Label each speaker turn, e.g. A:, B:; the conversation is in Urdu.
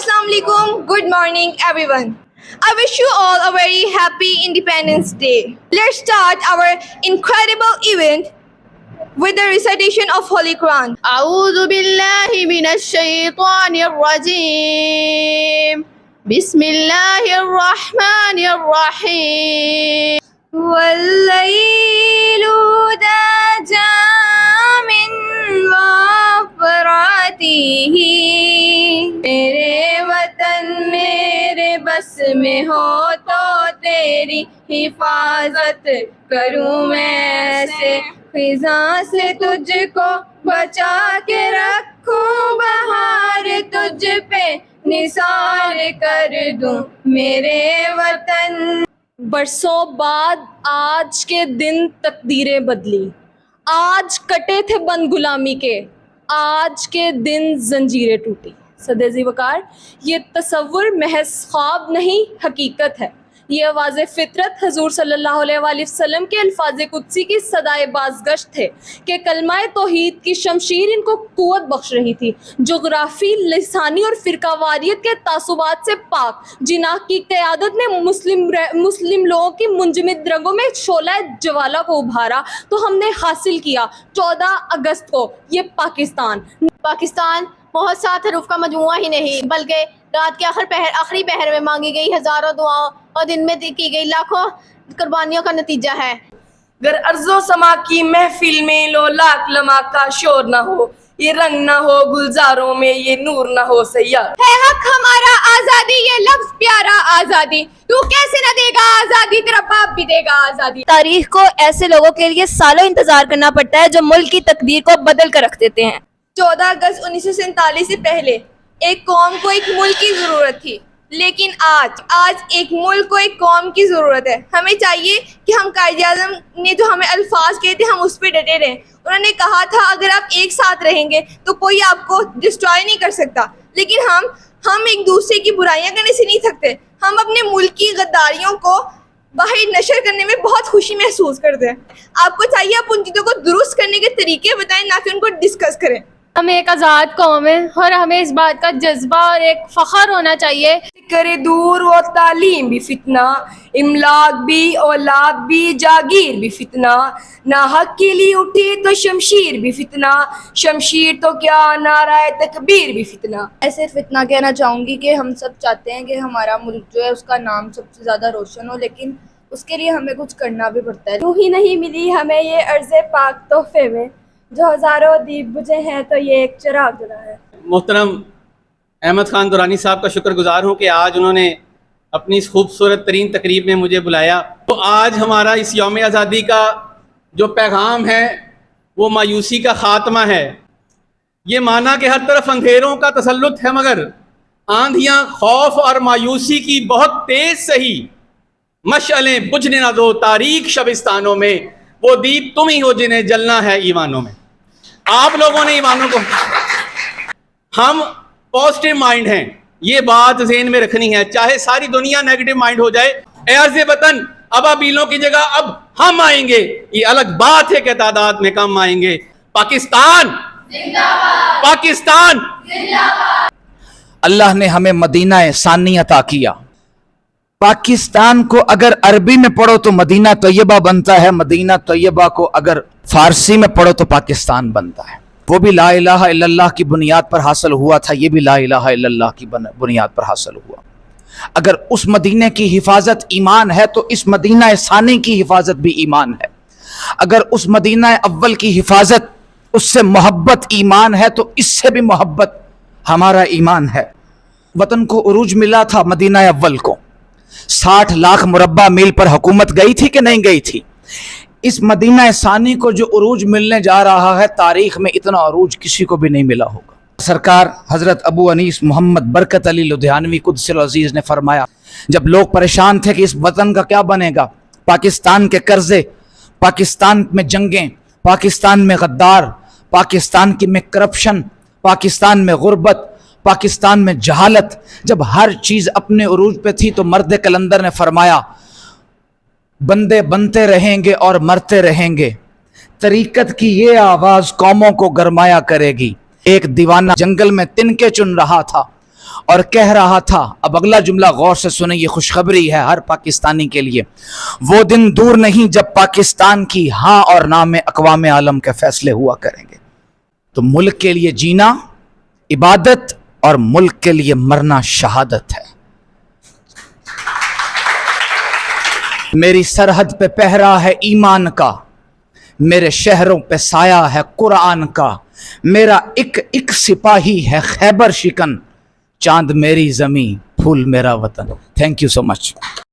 A: Assalamu alaikum. Good morning, everyone. I wish you all a very happy Independence Day. Let's start our incredible event with the recitation of Holy Quran.
B: أعوذ بالله من الشيطان الرجيم بسم الله الرحمن الرحيم
A: والليل إذا جاء من غفرته میرے وطن میرے بس میں ہو تو تیری حفاظت کروں میں ایسے خزاں سے تجھ کو بچا کے رکھوں بہار تجھ پہ نثار کر دوں میرے وطن.
C: برسوں بعد آج کے دن تقدیریں بدلی، آج کٹے تھے بند غلامی کے، آج کے دن زنجیریں ٹوٹی. صدر ذی وقار، یہ تصور محض خواب نہیں حقیقت ہے. یہ آواز فطرت حضور صلی اللہ علیہ وآلہ وسلم کے الفاظ قدسی کی صدائے بازگشت تھے کہ کلمہ توحید کی شمشیر ان کو قوت بخش رہی تھی. جغرافی، لسانی اور فرقہ واریت کے تعصبات سے پاک جناح کی قیادت نے مسلم لوگوں کی منجمد رگوں میں شعلہ جوالا کو ابھارا تو ہم نے حاصل کیا 14 اگست کو یہ
B: پاکستان بہت سات حروف کا مجموعہ ہی نہیں بلکہ رات کے آخری پہر میں مانگی گئی ہزاروں دعاؤں اور دن میں کی گئی لاکھوں قربانیوں کا نتیجہ ہے.
D: گر ارض و سما کی محفل میں لو لاکھ لمحہ کا شور نہ ہو، یہ رنگ نہ ہو گلزاروں میں، یہ نور نہ ہو سیاہ.
A: ہے حق ہمارا آزادی، یہ لفظ پیارا آزادی، تو کیسے نہ دے گا آزادی، تیرا باپ بھی دے گا آزادی.
E: تاریخ کو ایسے لوگوں کے لیے سالوں انتظار کرنا پڑتا ہے جو ملک کی تقدیر کو بدل کر رکھ دیتے ہیں.
A: 14 اگست 1947 سے پہلے ایک قوم کو ایک ملک کی ضرورت تھی، لیکن آج ایک ملک کو ایک قوم کی ضرورت ہے. ہمیں چاہیے کہ ہم قائد اعظم نے جو ہمیں الفاظ کہے تھے ہم اس پہ ڈٹے رہیں. انہوں نے کہا تھا اگر آپ ایک ساتھ رہیں گے تو کوئی آپ کو ڈسٹرائے نہیں کر سکتا، لیکن ہم ایک دوسرے کی برائیاں کرنے سے نہیں تھکتے. ہم اپنے ملک کی غداریوں کو باہر نشر کرنے میں بہت خوشی محسوس کرتے ہیں. آپ کو چاہیے آپ ان چیزوں کو درست کرنے کے طریقے بتائیں، نہ کہ ان کو ڈسکس کریں.
C: ہم ایک آزاد قوم ہیں اور ہمیں اس بات کا جذبہ اور ایک فخر ہونا چاہیے.
D: کرے دور و تعلیم بھی فتنہ، املاک بھی اولاد بھی جاگیر بھی فتنہ، نہ حق کے لیے اٹھی تو شمشیر بھی فتنہ، شمشیر تو کیا نعرہ تکبیر بھی فتنہ.
F: میں صرف اتنا کہنا چاہوں گی کہ ہم سب چاہتے ہیں کہ ہمارا ملک جو ہے اس کا نام سب سے زیادہ روشن ہو، لیکن اس کے لیے ہمیں کچھ کرنا بھی پڑتا ہے.
A: یوں ہی نہیں ملی ہمیں یہ عرض پاک تحفے میں، جو ہزاروں دیپ بجھے ہیں تو یہ ایک چراغ جلا ہے.
G: محترم احمد خان درانی صاحب کا شکر گزار ہوں کہ آج انہوں نے اپنی اس خوبصورت ترین تقریب میں مجھے بلایا. تو آج ہمارا اس یوم آزادی کا جو پیغام ہے وہ مایوسی کا خاتمہ ہے. یہ مانا کہ ہر طرف اندھیروں کا تسلط ہے مگر آندھیاں خوف اور مایوسی کی بہت تیز سہی، مشعلیں بجھنے نہ دو تاریک شبستانوں میں، وہ دیپ تم ہی ہو جنہیں جلنا ہے ایوانوں میں. آپ لوگوں نے ایوانوں کو، ہم پازیٹیو مائنڈ ہیں، یہ بات ذہن میں رکھنی ہے، چاہے ساری دنیا نیگیٹو مائنڈ ہو جائے. اے عرض وطن، ابابیلوں کی جگہ اب ہم آئیں گے، یہ الگ بات ہے کہ تعداد میں کم آئیں گے. پاکستان زندہ باد، پاکستان زندہ باد.
H: اللہ نے ہمیں مدینہ ثانی عطا کیا. پاکستان کو اگر عربی میں پڑھو تو مدینہ طیبہ بنتا ہے، مدینہ طیبہ کو اگر فارسی میں پڑھو تو پاکستان بنتا ہے. وہ بھی لا الہ الا اللہ کی بنیاد پر حاصل ہوا تھا، یہ بھی لا الہ الا اللہ کی بنیاد پر حاصل ہوا. اگر اس مدینہ کی حفاظت ایمان ہے تو اس مدینہ ثانی کی حفاظت بھی ایمان ہے. اگر اس مدینہ اول کی حفاظت، اس سے محبت ایمان ہے تو اس سے بھی محبت ہمارا ایمان ہے. وطن کو عروج ملا تھا مدینہ اول کو، 60 لاکھ مربع میل پر حکومت گئی تھی کہ نہیں گئی تھی. اس مدینہ ثانی کو جو عروج ملنے جا رہا ہے، تاریخ میں اتنا عروج کسی کو بھی نہیں ملا ہوگا. سرکار حضرت ابو انیس محمد برکت علی لدھیانوی قدس العزیز نے فرمایا، جب لوگ پریشان تھے کہ اس وطن کا کیا بنے گا، پاکستان کے قرضے، پاکستان میں جنگیں، پاکستان میں غدار، پاکستان میں کرپشن، پاکستان میں غربت، پاکستان میں جہالت، جب ہر چیز اپنے عروج پہ تھی تو مرد کلندر نے فرمایا بندے بنتے رہیں گے اور مرتے رہیں گے، طریقت کی یہ آواز قوموں کو گرمایا کرے گی. ایک دیوانہ جنگل میں تنکے چن رہا تھا، اور کہہ رہا تھا, اب اگلا جملہ غور سے سنیں, یہ خوشخبری ہے ہر پاکستانی کے لیے, وہ دن دور نہیں جب پاکستان کی ہاں اور نہ میں اقوام عالم کے فیصلے ہوا کریں گے. تو ملک کے لیے جینا عبادت اور ملک کے لیے مرنا شہادت ہے. میری سرحد پہ پہرا ہے ایمان کا, میرے شہروں پہ سایہ ہے قرآن کا, میرا ایک ایک سپاہی ہے خیبر شکن, چاند میری زمین پھول میرا وطن. Thank you so much.